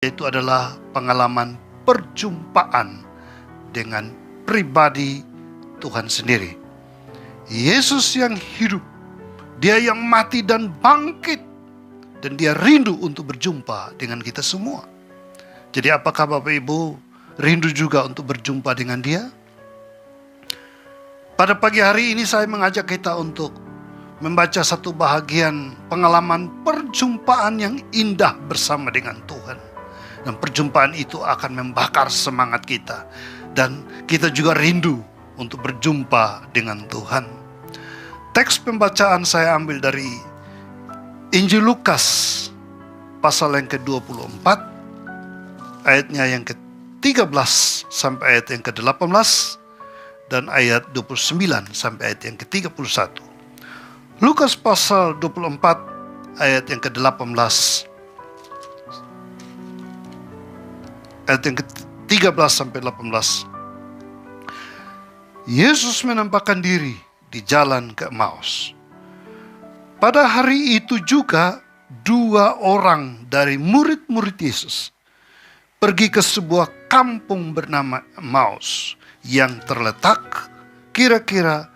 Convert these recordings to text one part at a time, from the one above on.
Itu adalah pengalaman perjumpaan dengan pribadi Tuhan sendiri. Yesus yang hidup, Dia yang mati dan bangkit, dan Dia rindu untuk berjumpa dengan kita semua. Jadi apakah Bapak Ibu rindu juga untuk berjumpa dengan Dia? Pada pagi hari ini saya mengajak kita untuk membaca satu bahagian pengalaman perjumpaan yang indah bersama dengan Tuhan. Dan perjumpaan itu akan membakar semangat kita. Dan kita juga rindu untuk berjumpa dengan Tuhan. Teks pembacaan saya ambil dari Injil Lukas pasal yang ke-24, ayatnya yang ke-13 sampai ayat yang ke-18, dan ayat 29 sampai ayat yang ke-31. Lukas pasal 24 ayat yang ke-18, ayat yang ke-13 sampai 18. Yesus menampakkan diri di jalan ke Emmaus. Pada hari itu juga 2 orang dari murid-murid Yesus pergi ke sebuah kampung bernama Emmaus yang terletak kira-kira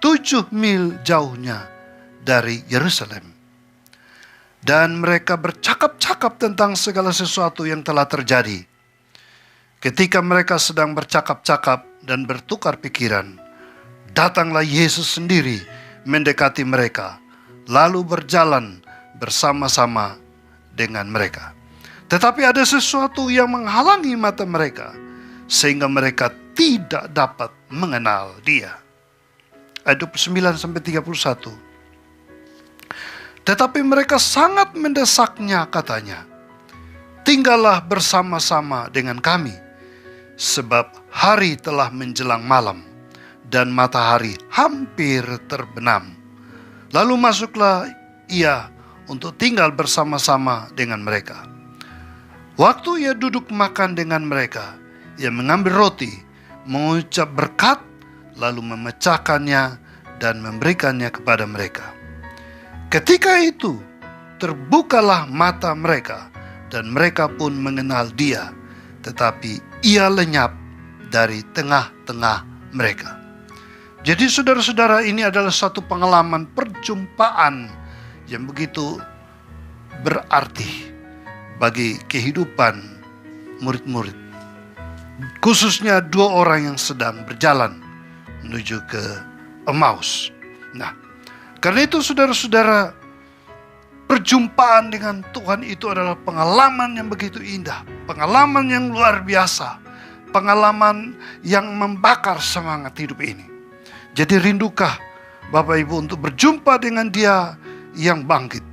7 mil jauhnya dari Yerusalem. Dan mereka bercakap-cakap tentang segala sesuatu yang telah terjadi. Ketika mereka sedang bercakap-cakap dan bertukar pikiran, datanglah Yesus sendiri mendekati mereka, lalu berjalan bersama-sama dengan mereka. Tetapi ada sesuatu yang menghalangi mata mereka, sehingga mereka tidak dapat mengenal Dia. Ayat 29 sampai 31. Tetapi mereka sangat mendesaknya, katanya, "Tinggallah bersama-sama dengan kami, sebab hari telah menjelang malam, dan matahari hampir terbenam." Lalu masuklah Ia untuk tinggal bersama-sama dengan mereka. Waktu Ia duduk makan dengan mereka, Ia mengambil roti, mengucap berkat, lalu memecahkannya dan memberikannya kepada mereka. Ketika itu terbukalah mata mereka, dan mereka pun mengenal Dia, tetapi Ia lenyap dari tengah-tengah mereka. Jadi saudara-saudara, ini adalah satu pengalaman perjumpaan yang begitu berarti bagi kehidupan murid-murid. Khususnya 2 orang yang sedang berjalan menuju ke Emmaus. Nah, karena itu saudara-saudara, perjumpaan dengan Tuhan itu adalah pengalaman yang begitu indah, pengalaman yang luar biasa, pengalaman yang membakar semangat hidup ini. Jadi rindukah Bapak Ibu untuk berjumpa dengan Dia yang bangkit,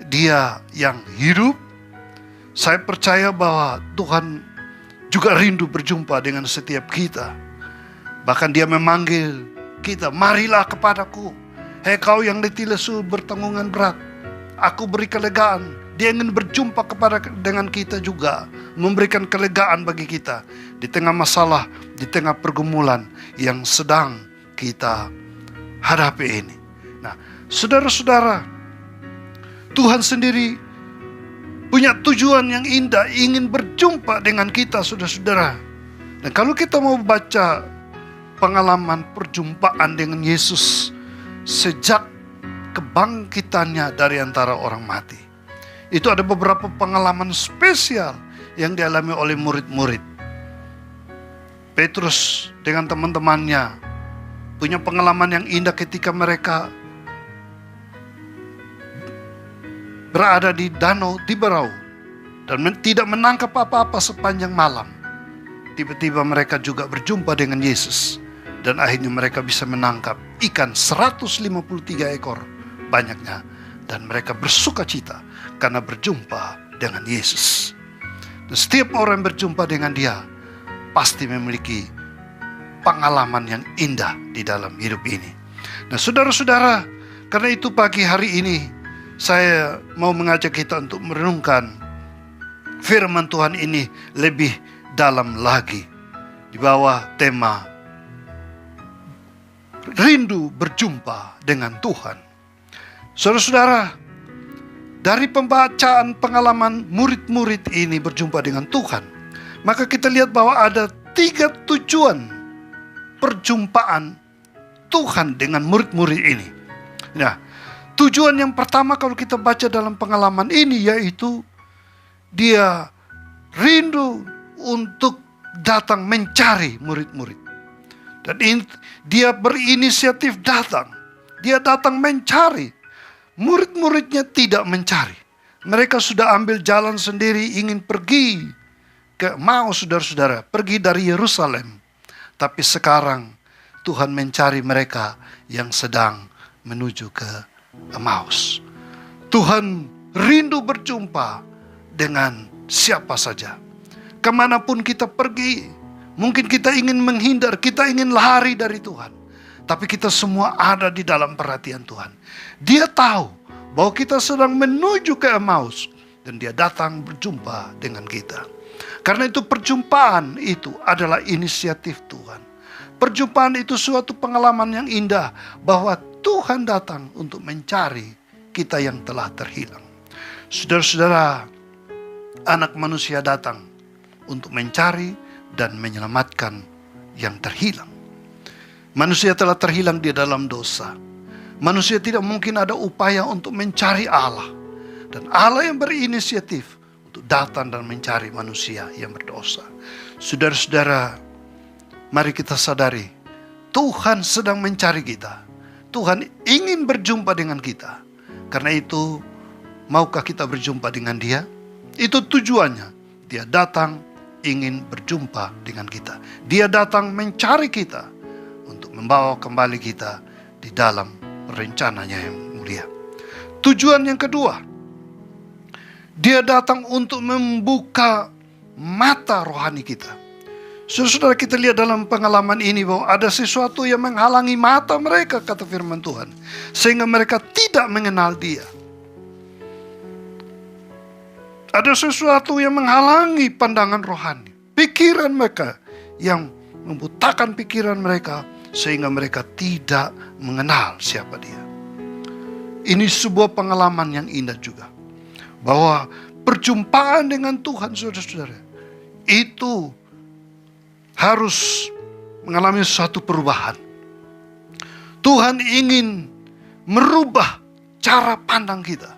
Dia yang hidup? Saya percaya bahwa Tuhan juga rindu berjumpa dengan setiap kita. Bahkan Dia memanggil kita, "Marilah kepadaku, hei kau yang letih lesu bertanggungan berat, aku beri kelegaan." Dia ingin berjumpa dengan kita juga, memberikan kelegaan bagi kita di tengah masalah, di tengah pergumulan yang sedang kita hadapi ini. Nah, saudara-saudara, Tuhan sendiri punya tujuan yang indah, ingin berjumpa dengan kita, saudara-saudara. Dan kalau kita mau baca pengalaman perjumpaan dengan Yesus sejak kebangkitannya dari antara orang mati, itu ada beberapa pengalaman spesial yang dialami oleh murid-murid. Petrus dengan teman-temannya punya pengalaman yang indah ketika mereka berada di danau Tiberau dan tidak menangkap apa-apa sepanjang malam. Tiba-tiba mereka juga berjumpa dengan Yesus, dan akhirnya mereka bisa menangkap ikan 153 ekor banyaknya, dan mereka bersuka cita karena berjumpa dengan Yesus. Dan setiap orang yang berjumpa dengan Dia pasti memiliki pengalaman yang indah di dalam hidup ini. Nah, saudara-saudara, karena itu pagi hari ini saya mau mengajak kita untuk merenungkan firman Tuhan ini lebih dalam lagi di bawah tema rindu berjumpa dengan Tuhan. Saudara-saudara, Dari pembacaan pengalaman murid-murid ini berjumpa dengan Tuhan, maka kita lihat bahwa ada 3 tujuan perjumpaan Tuhan dengan murid-murid ini. Nah, tujuan yang pertama kalau kita baca dalam pengalaman ini, yaitu dia rindu untuk datang mencari murid-murid. Dan dia berinisiatif datang. Dia datang mencari. Murid-muridnya tidak mencari. Mereka sudah ambil jalan sendiri, ingin pergi ke Emmaus, saudara-saudara, pergi dari Yerusalem. Tapi sekarang Tuhan mencari mereka yang sedang menuju ke Emmaus. Tuhan rindu berjumpa dengan siapa saja. Kemanapun kita pergi, mungkin kita ingin menghindar, kita ingin lari dari Tuhan. Tapi kita semua ada di dalam perhatian Tuhan. Dia tahu bahwa kita sedang menuju ke Emmaus, dan dia datang berjumpa dengan kita. Karena itu perjumpaan itu adalah inisiatif Tuhan. Perjumpaan itu suatu pengalaman yang indah, bahwa Tuhan datang untuk mencari kita yang telah terhilang. Saudara-saudara, Anak Manusia datang untuk mencari dan menyelamatkan yang terhilang. Manusia telah terhilang di dalam dosa. Manusia tidak mungkin ada upaya untuk mencari Allah. Dan Allah yang berinisiatif untuk datang dan mencari manusia yang berdosa. Saudara-saudara, mari kita sadari, Tuhan sedang mencari kita. Tuhan ingin berjumpa dengan kita. Karena itu, maukah kita berjumpa dengan Dia? Itu tujuannya. Dia datang ingin berjumpa dengan kita. Dia datang mencari kita untuk membawa kembali kita di dalam rencananya yang mulia. Tujuan yang kedua, dia datang untuk membuka mata rohani kita. Saudara-saudara, kita lihat dalam pengalaman ini bahwa ada sesuatu yang menghalangi mata mereka, kata firman Tuhan, sehingga mereka tidak mengenal Dia. Ada sesuatu yang menghalangi pandangan rohani, pikiran mereka, yang membutakan pikiran mereka, sehingga mereka tidak mengenal siapa Dia. Ini sebuah pengalaman yang indah juga, bahwa perjumpaan dengan Tuhan, saudara-saudara, itu harus mengalami suatu perubahan. Tuhan ingin merubah cara pandang kita.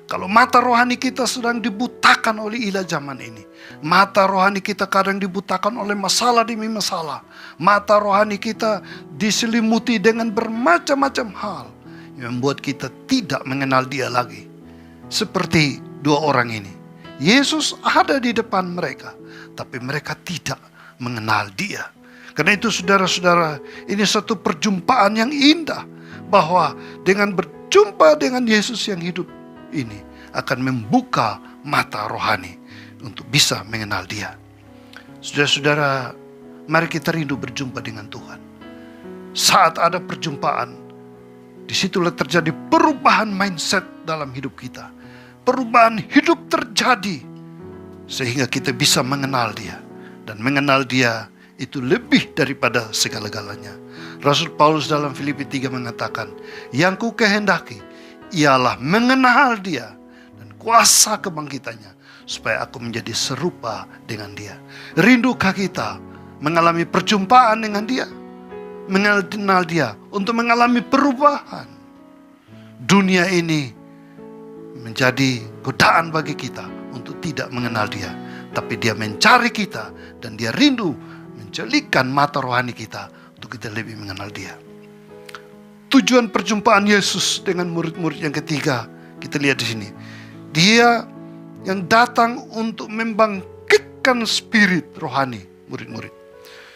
Kalau mata rohani kita sedang dibutakan oleh ilah zaman ini. Mata rohani kita kadang dibutakan oleh masalah demi masalah. Mata rohani kita diselimuti dengan bermacam-macam hal yang membuat kita tidak mengenal Dia lagi. Seperti 2 orang ini. Yesus ada di depan mereka, tapi mereka tidak mengenal Dia. Karena itu saudara-saudara, ini satu perjumpaan yang indah, bahwa dengan berjumpa dengan Yesus yang hidup ini akan membuka mata rohani untuk bisa mengenal Dia. Saudara-saudara, mari kita rindu berjumpa dengan Tuhan. Saat ada perjumpaan, disitulah terjadi perubahan mindset dalam hidup kita. Perubahan hidup terjadi sehingga kita bisa mengenal Dia. Dan mengenal Dia itu lebih daripada segala-galanya. Rasul Paulus dalam Filipi 3 mengatakan, yang ku kehendaki ialah mengenal Dia dan kuasa kebangkitannya, supaya aku menjadi serupa dengan Dia. Rindukah kita mengalami perjumpaan dengan Dia? Mengenal Dia untuk mengalami perubahan. Dunia ini menjadi godaan bagi kita untuk tidak mengenal Dia, tapi Dia mencari kita dan Dia rindu menjelikan mata rohani kita untuk kita lebih mengenal Dia. Tujuan perjumpaan Yesus dengan murid-murid yang ketiga, kita lihat di sini. Dia yang datang untuk membangkitkan spirit rohani murid-murid,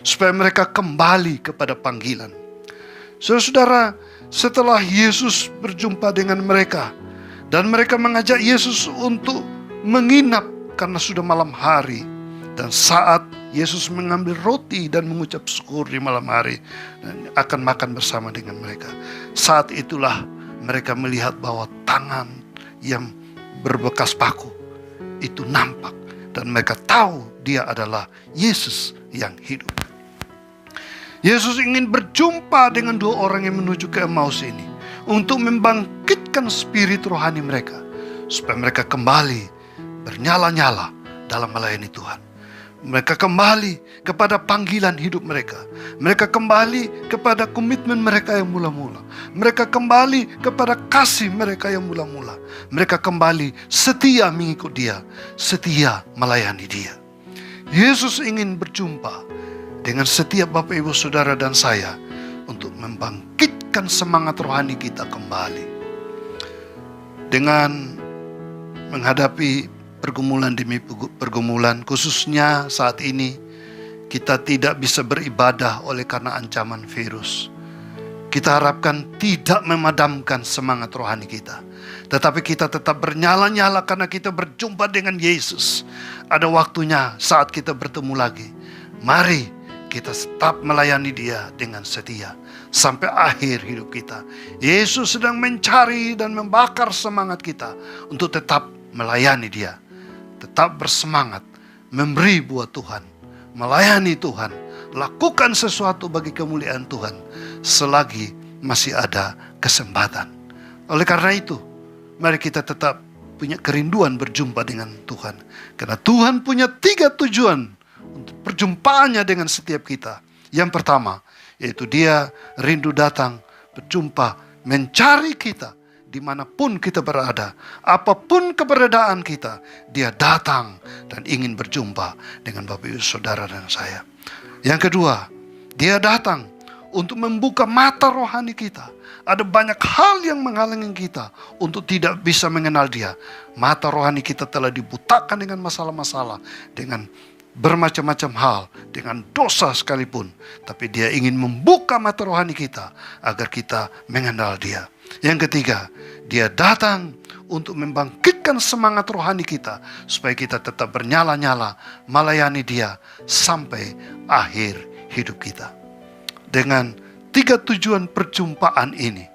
supaya mereka kembali kepada panggilan. Saudara-saudara, setelah Yesus berjumpa dengan mereka, dan mereka mengajak Yesus untuk menginap karena sudah malam hari. Dan saat Yesus mengambil roti dan mengucap syukur di malam hari, dan akan makan bersama dengan mereka. Saat itulah mereka melihat bahwa tangan yang berbekas paku itu nampak. Dan mereka tahu Dia adalah Yesus yang hidup. Yesus ingin berjumpa dengan 2 orang yang menuju ke Emmaus ini, untuk membangkitkan spirit rohani mereka, supaya mereka kembali bernyala-nyala dalam melayani Tuhan. Mereka kembali kepada panggilan hidup mereka. Mereka kembali kepada komitmen mereka yang mula-mula. Mereka kembali kepada kasih mereka yang mula-mula. Mereka kembali setia mengikut Dia, setia melayani Dia. Yesus ingin berjumpa dengan setiap Bapak Ibu Saudara dan saya untuk membangkitkan semangat rohani kita kembali. Dengan menghadapi pergumulan demi pergumulan, khususnya saat ini kita tidak bisa beribadah oleh karena ancaman virus. Kita harapkan tidak memadamkan semangat rohani kita, tetapi kita tetap bernyala-nyala karena kita berjumpa dengan Yesus. Ada waktunya saat kita bertemu lagi. Mari kita tetap melayani Dia dengan setia sampai akhir hidup kita. Yesus sedang mencari dan membakar semangat kita untuk tetap melayani Dia. Tetap bersemangat, memberi buat Tuhan, melayani Tuhan, lakukan sesuatu bagi kemuliaan Tuhan selagi masih ada kesempatan. Oleh karena itu, mari kita tetap punya kerinduan berjumpa dengan Tuhan. Karena Tuhan punya 3 tujuan untuk perjumpaannya dengan setiap kita. Yang pertama, yaitu Dia rindu datang, berjumpa, mencari kita. Dimanapun kita berada, apapun keberadaan kita, Dia datang dan ingin berjumpa dengan Bapak Ibu Saudara dan saya. Yang kedua, Dia datang untuk membuka mata rohani kita. Ada banyak hal yang menghalangi kita untuk tidak bisa mengenal Dia. Mata rohani kita telah dibutakan dengan masalah-masalah, dengan bermacam-macam hal, dengan dosa sekalipun. Tapi Dia ingin membuka mata rohani kita agar kita mengenal Dia. Yang ketiga, Dia datang untuk membangkitkan semangat rohani kita supaya kita tetap bernyala-nyala melayani Dia sampai akhir hidup kita. Dengan 3 tujuan perjumpaan ini,